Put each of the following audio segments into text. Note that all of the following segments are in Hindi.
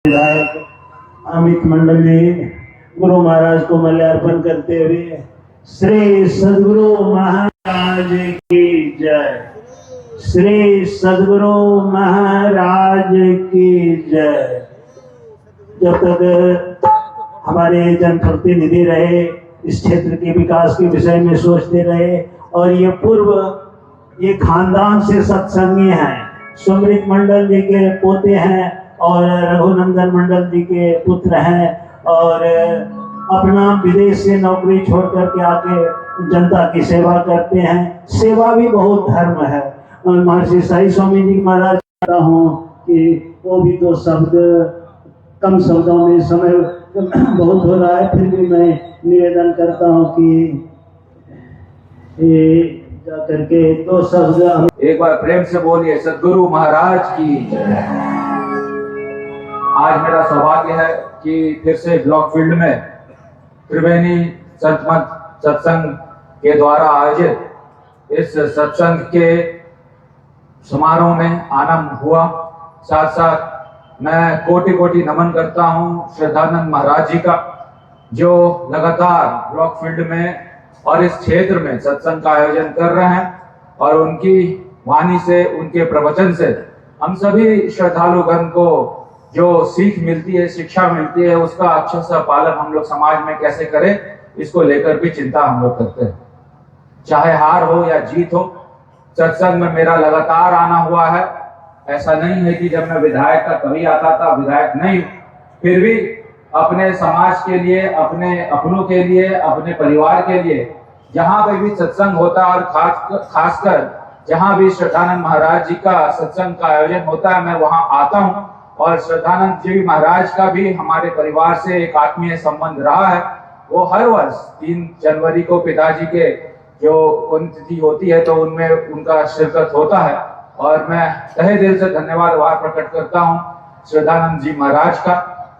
विधायक अमित मंडल जी गुरु महाराज को माल्यार्पण करते हुए श्री सद्गुरु महाराज की जय, श्री सद्गुरु महाराज की जय। जब तक हमारे जनप्रतिनिधि रहे, इस क्षेत्र के विकास के विषय में सोचते रहे और ये खानदान से सत्संगी हैं। सुमृत मंडल जी के पोते हैं और रघुनंदन मंडल जी के पुत्र हैं और अपना विदेश से नौकरी छोड़ करके आके जनता की सेवा करते हैं। सेवा भी बहुत धर्म है। और महर्षि साई स्वामी जी महाराज चाहता हूँ कि वो भी तो शब्द कम शब्दों में समय बहुत हो रहा है, फिर भी मैं निवेदन करता हूँ कि ये जा करके दो शब्द एक बार प्रेम से बोलिए सद्गुरु महाराज की जय। आज मेरा सौभाग्य है कि फिर से ब्लॉक फील्ड में त्रिवेणी संत मत सत्संग के द्वारा आयोजित इस सत्संग के समारोह में आना हुआ। साथ साथ मैं कोटि कोटि नमन करता हूँ श्रद्धानंद महाराज जी का, जो लगातार ब्लॉक फील्ड में और इस क्षेत्र में सत्संग का आयोजन कर रहे हैं और उनकी वाणी से, उनके प्रवचन से हम सभी श्रद्धालुगण को जो सीख मिलती है, शिक्षा मिलती है, उसका अच्छे से पालन हम लोग समाज में कैसे करें, इसको लेकर भी चिंता हम लोग करते हैं। चाहे हार हो या जीत हो, सत्संग में मेरा लगातार आना हुआ है। ऐसा नहीं है कि जब मैं विधायक का कभी आता था, विधायक नहीं, फिर भी अपने समाज के लिए, अपने अपनों के लिए, अपने परिवार के लिए जहां पे भी सत्संग होता है और खासकर जहां भी श्रद्धानंद महाराज जी का सत्संग का आयोजन होता है, मैं वहां आता हूं। और श्रद्धानंद जी महाराज का भी हमारे परिवार से एक आत्मीय संबंध रहा है। वो हर वर्ष 3 जनवरी को पिताजी के जो पुण्यतिथि होती है तो उनमें उनका शिरकत होता है और मैं तहे दिल से धन्यवाद प्रकट करता हूँ श्रद्धानंद जी महाराज का,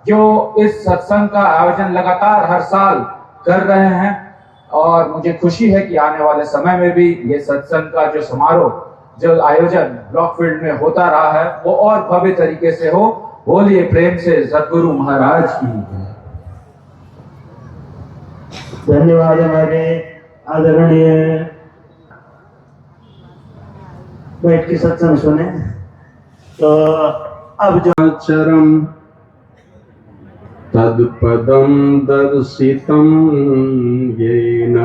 जो इस सत्संग का आयोजन लगातार हर साल कर रहे हैं। और मुझे खुशी है कि आने वाले समय में भी ये सत्संग का जो समारोह, जो आयोजन ब्लॉक फील्ड में होता रहा है, वो और भव्य तरीके से हो। बोलिए प्रेम से सद्गुरु महाराज की। धन्यवाद हमारे आदरणीय। बैठ के सत्संग सुने तो अब जो चरम तत्पदं दर्शितं येन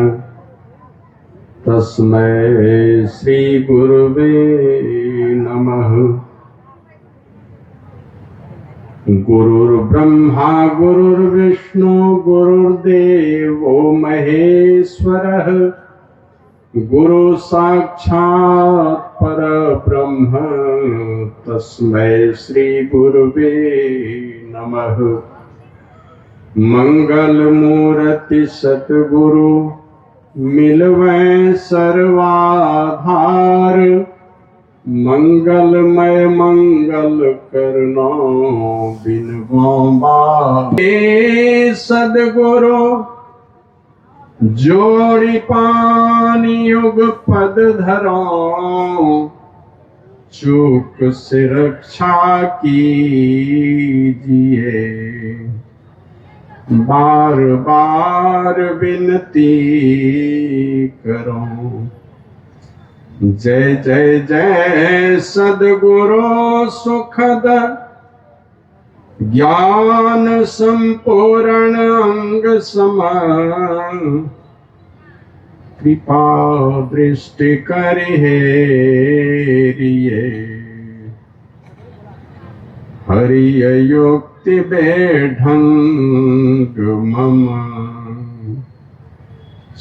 तस्मै श्री गुरुवे नमः। गुरुर्ब्रह्मा गुरुर्विष्णु गुरुर्देवो महेश्वरः, गुरु साक्षात् परब्रह्म तस्मै श्री गुरुवे नमः। मंगल मूर्ति सतगुरु मिलवै सर्वाधार, मंगलमय मंगल करना बिनवा बार। सदगुरु जोड़ी पानी युग पद धरो, चूक से रक्षा कीजिए, बार बार विनती करो। जय जय जय सद्गुरु सुखद ज्ञान संपूर्ण अंग समान, कृपा दृष्टि करिहे हरिय युक्ति बेढंग मम।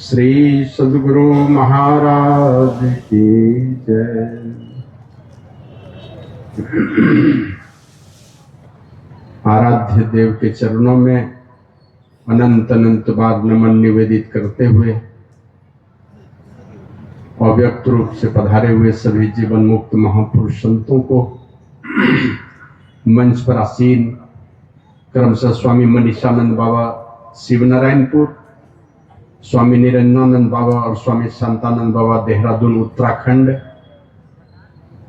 श्री सद्गुरु महाराज की जय। आराध्य देव के चरणों में अनंत अनंत बार नमन निवेदित करते हुए अव्यक्त रूप से पधारे हुए सभी जीवन मुक्त महापुरुष संतों को, मंच पर आसीन क्रमशः स्वामी मनीषानंद बाबा शिवनारायणपुर, स्वामी निरंजनानंद बाबा और स्वामी शांतानंद बाबा देहरादून उत्तराखंड,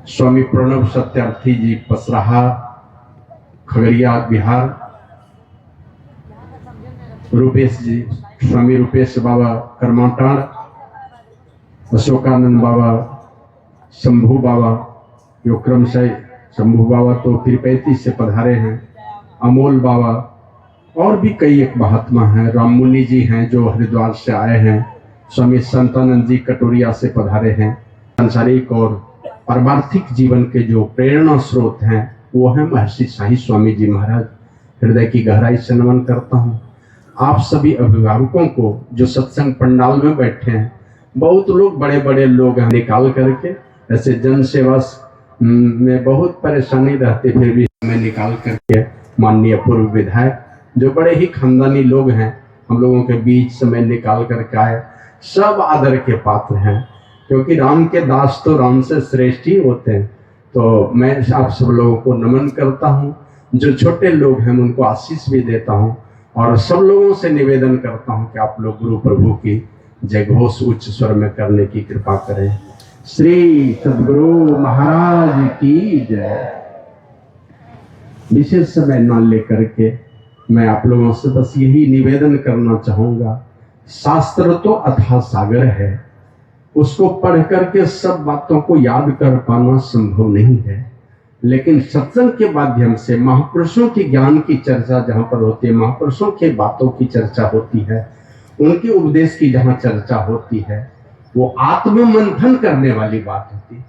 स्वामी प्रणव सत्यार्थी जी पसराहा खगड़िया बिहार, रूपेश जी, स्वामी रूपेश बाबा करमाटाड़, अशोकानंद बाबा, शंभू बाबा, जो क्रमशः शंभू बाबा तो 35 से पधारे हैं, अमोल बाबा और भी कई एक महात्मा हैं, राम मुनि जी हैं जो हरिद्वार से आए हैं, स्वामी संतानंद जी कटोरिया से पधारे हैं। सांसारिक और पारमार्थिक जीवन के जो प्रेरणा स्रोत हैं वो हैं महर्षि साईं स्वामी जी महाराज। हृदय की गहराई से नमन करता हूँ आप सभी अभिभावकों को जो सत्संग पंडाल में बैठे हैं। बहुत लोग बड़े बड़े लोग हैं, निकाल करके ऐसे जन सेवा में बहुत परेशानी रहती, फिर भी समय निकाल करके माननीय पूर्व विधायक जो बड़े ही खानदानी लोग हैं हम लोगों के बीच समय निकाल करके आए, सब आदर के पात्र हैं, क्योंकि राम के दास तो राम से श्रेष्ठ ही होते हैं। तो मैं आप सब लोगों को नमन करता हूँ, जो छोटे लोग हैं उनको आशीष भी देता हूँ और सब लोगों से निवेदन करता हूँ कि आप लोग गुरु प्रभु की जय घोष उच्च स्वर में करने की कृपा करें। श्री सद्गुरु महाराज की जय। विशेष समय न लेकर के मैं आप लोगों से बस यही निवेदन करना चाहूंगा, शास्त्र तो अथाह सागर है, उसको पढ़ करके सब बातों को याद कर पाना संभव नहीं है, लेकिन सत्संग के माध्यम से महापुरुषों के ज्ञान की चर्चा जहां पर होती है, महापुरुषों के बातों की चर्चा होती है, उनके उपदेश की जहां चर्चा होती है, वो आत्ममंथन करने वाली बात होती है।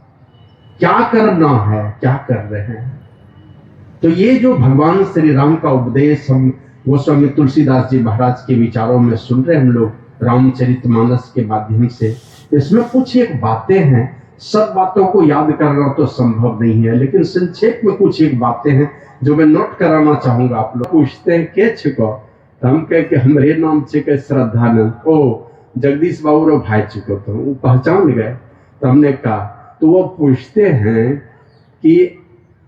क्या करना है, क्या कर रहे हैं। तो ये जो भगवान श्री राम का उपदेश हम गोस्वामी तुलसीदास जी महाराज के विचारों में सुन रहे हम लोग रामचरितमानस के माध्यम से, इसमें कुछ एक बातें हैं, सब बातों को याद करना तो संभव नहीं है, लेकिन संक्षेप में कुछ एक बातें हैं जो मैं नोट कराना चाहूंगा। आप लोग पूछते हैं के छिको, तो हम कह के हमरे नाम छिके श्रद्धानंद, ओ जगदीश बाबू रो भाई छिको, तो वो पहचान गए। तो हमने कहा, तो वो पूछते हैं कि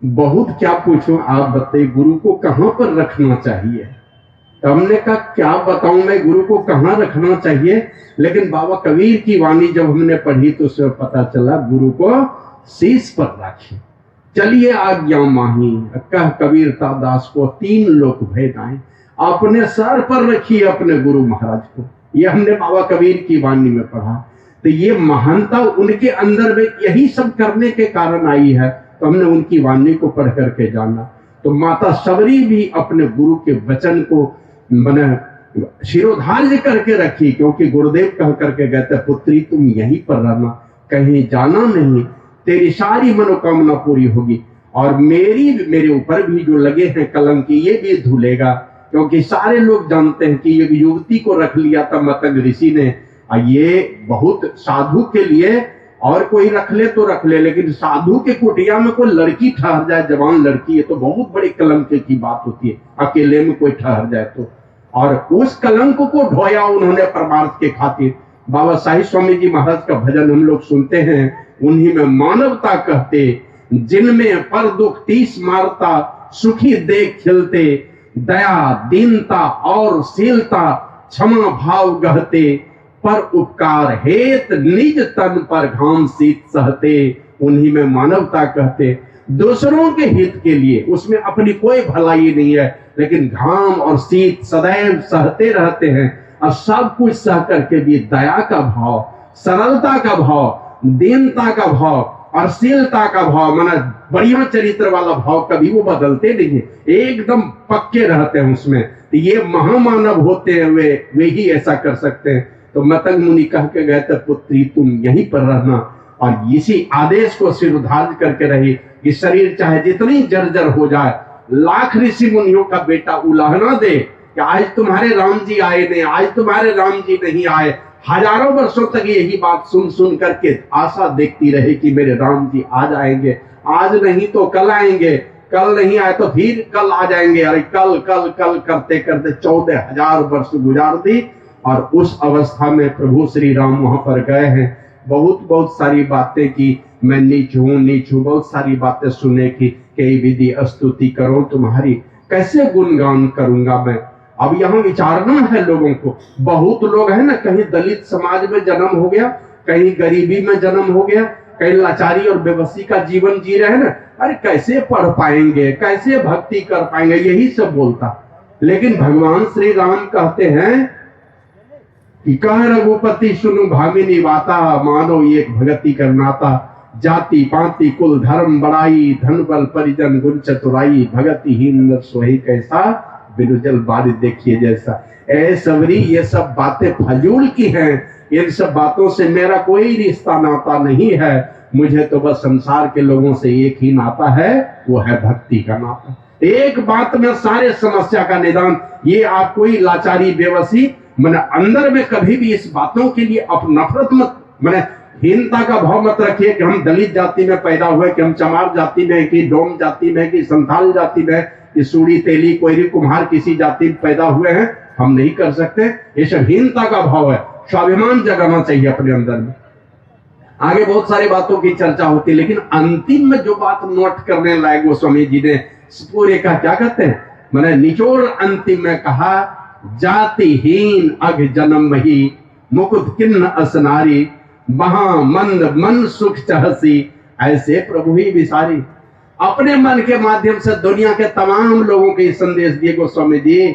बहुत क्या पूछूं, आप बताइए गुरु को कहाँ पर रखना चाहिए। तो हमने कहा क्या बताऊं मैं गुरु को कहाँ रखना चाहिए, लेकिन बाबा कबीर की वाणी जब हमने पढ़ी तो उसमें पता चला गुरु को शीश पर रखिए। चलिए आज्ञा माही कह कबीरता दास को 3 लोक भेदाएं, अपने सर पर रखिए अपने गुरु महाराज को। ये हमने बाबा कबीर की वाणी में पढ़ा। तो ये महानता उनके अंदर में यही सब करने के कारण आई है, तो हमने उनकी वाणी को पढ़ करके जाना। तो माता सबरी भी अपने गुरु के वचन को मैंने शिरोधार्य करके रखी, क्योंकि गुरुदेव कह करके गए थे, पुत्री तुम यहीं पर रहना, कहीं जाना नहीं, तेरी सारी मनोकामना पूरी होगी। और मेरे ऊपर भी जो लगे हैं कलंक ये भी धुलेगा, क्योंकि सारे लोग जानते हैं कि एक युवती को रख लिया था मतंग ऋषि ने। ये बहुत साधु के लिए और कोई रख ले तो रख ले, लेकिन साधु के कुटिया में कोई लड़की ठहर जाए, जवान लड़की, है तो बहुत बड़ी कलंक की बात होती है, अकेले में कोई ठहर जाए तो। और उस कलंक को ढोया उन्होंने परमार्थ के खातिर। बाबा साईं स्वामी जी महाराज का भजन हम लोग सुनते हैं, उन्हीं में मानवता कहते, जिनमें पर दुख 30 मारता, सुखी देख खिलते, दया दीनता और शीलता, क्षमा भाव गहते, पर उपकार हेत निज तन पर घाम शीत सहते। उन्हीं में मानवता कहते, दूसरों के हित के लिए, उसमें अपनी कोई भलाई नहीं है, लेकिन घाम और शीत सदैव सहते रहते हैं। और सब कुछ सह करके भी दया का भाव, सरलता का भाव, दीनता का भाव और शीलता का भाव, माना बढ़िया चरित्र वाला भाव कभी वो बदलते नहीं है, एकदम पक्के रहते हैं उसमें। तो ये महामानव होते हैं, वे ही ऐसा कर सकते हैं। तो मतंग मुनि कह के गए थे, पुत्री तुम यहीं पर रहना, और इसी आदेश को सिरधार्य करके रही कि शरीर चाहे जितनी जर्जर हो जाए, लाख ऋषि मुनियों का बेटा उलाहना दे कि आज तुम्हारे राम जी आए नहीं, आज तुम्हारे राम जी नहीं आए, हजारों वर्षों तक यही बात सुन सुन करके आशा देखती रहे कि मेरे राम जी आ जाएंगे, आज नहीं तो कल आएंगे, कल नहीं आए तो फिर कल आ जाएंगे। अरे कल कल कल करते करते 14,000 वर्ष गुजार दी, और उस अवस्था में प्रभु श्री राम वहां पर गए हैं। बहुत सारी बातें की, मैं नीच हूं, बहुत सारी बातें सुनने की, कई विधि स्तुति करो तुम्हारी, कैसे गुणगान करूंगा मैं। अब यहाँ विचारना है लोगों को। बहुत लोग है ना, कहीं दलित समाज में जन्म हो गया, कहीं गरीबी में जन्म हो गया, कई लाचारी और बेबसी का जीवन जी रहे हैं ना, अरे कैसे पढ़ पाएंगे, कैसे भक्ति कर पाएंगे, यही सब बोलता। लेकिन भगवान श्री राम कहते हैं कि कह रघुपति सुनु भामिनी वाता, मानो एक भगति करनाता, जाति पाति कुल धर्म बड़ाई, धन बल परिजन गुण चतुराई, भगतिहीन नर सोही कैसा, बिनु जल बारिश देखिए जैसा। ए सबरी, ये सब बातें फजूल की हैं, इन सब बातों से मेरा कोई रिश्ता नाता नहीं है। मुझे तो बस संसार के लोगों से एक ही नाता है, वो है भक्ति का नाता। एक बात में सारे समस्या का निदान, ये आप कोई लाचारी बेबसी मैंने अंदर में कभी भी इस बातों के लिए नफरत मत, मैंने हीनता का भाव मत रखिए कि हम दलित जाति में पैदा हुए, कि हम चमार जाति में, कि डोम जाति में, कि संथाल जाति में, कि सूड़ी तेली कोयरी कुम्हार किसी जाति में पैदा हुए हैं, हम नहीं कर सकते। ये सब हीनता का भाव है, स्वाभिमान जगाना चाहिए अपने अंदर में। आगे बहुत सारी बातों की चर्चा होती है, लेकिन अंतिम में जो बात नोट करने लायक गोस्वामी जी ने पूरे का क्या कहते हैं, मैंने निचोड़ अंतिम में कहा, जातिहीन अघ जन्म ही, मुकुट किन्न असनारी, महा मंद मन सुख चहसी, ऐसे प्रभु ही विसारी। अपने मन के माध्यम से दुनिया के तमाम लोगों के संदेश दिए गोस्वामी जी,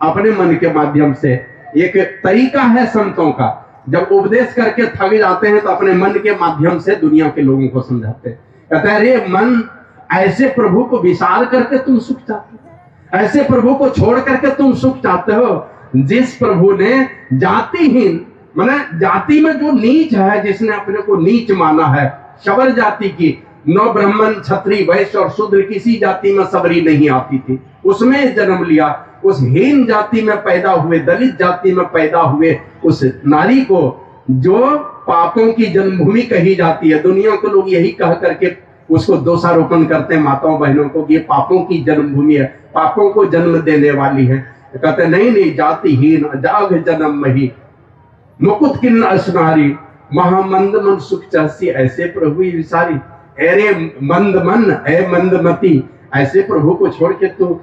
अपने मन के माध्यम से। एक तरीका है संतों का, जब उपदेश करके थक जाते हैं तो अपने मन के माध्यम से दुनिया के लोगों को समझाते हैं। कहते हैं, रे मन, ऐसे प्रभु को विसार करके तुम सुख चाहते हो, ऐसे प्रभु को छोड़ करके तुम सुख चाहते हो, जिस प्रभु ने जातिहीन, माने जाति में जो नीच है, जिसने अपने को नीच माना है, शबर जाति की, नौ ब्राह्मण क्षत्रिय वैश्य और शूद्र, किसी जाति में सबरी नहीं आती थी, उसमें जन्म लिया। उस हीन जाति में पैदा हुए, दलित जाति में पैदा हुए उस नारी को, जो पापों की जन्मभूमि कही जाती है, दुनिया के लोग यही कह करके उसको दोषारोपण करते हैं माताओं बहनों को कि ये पापों की जन्मभूमि है, पापों को जन्म देने वाली है। कहते नहीं नहीं, जातिहीन जाग जन्म मही, मुकुट किन्न असनारी, महामंद मन सुख चहसी, ऐसे प्रभु ही विसारी। अरे मंद मन, ए मंदमती, ऐसे प्रभु को छोड़ के तू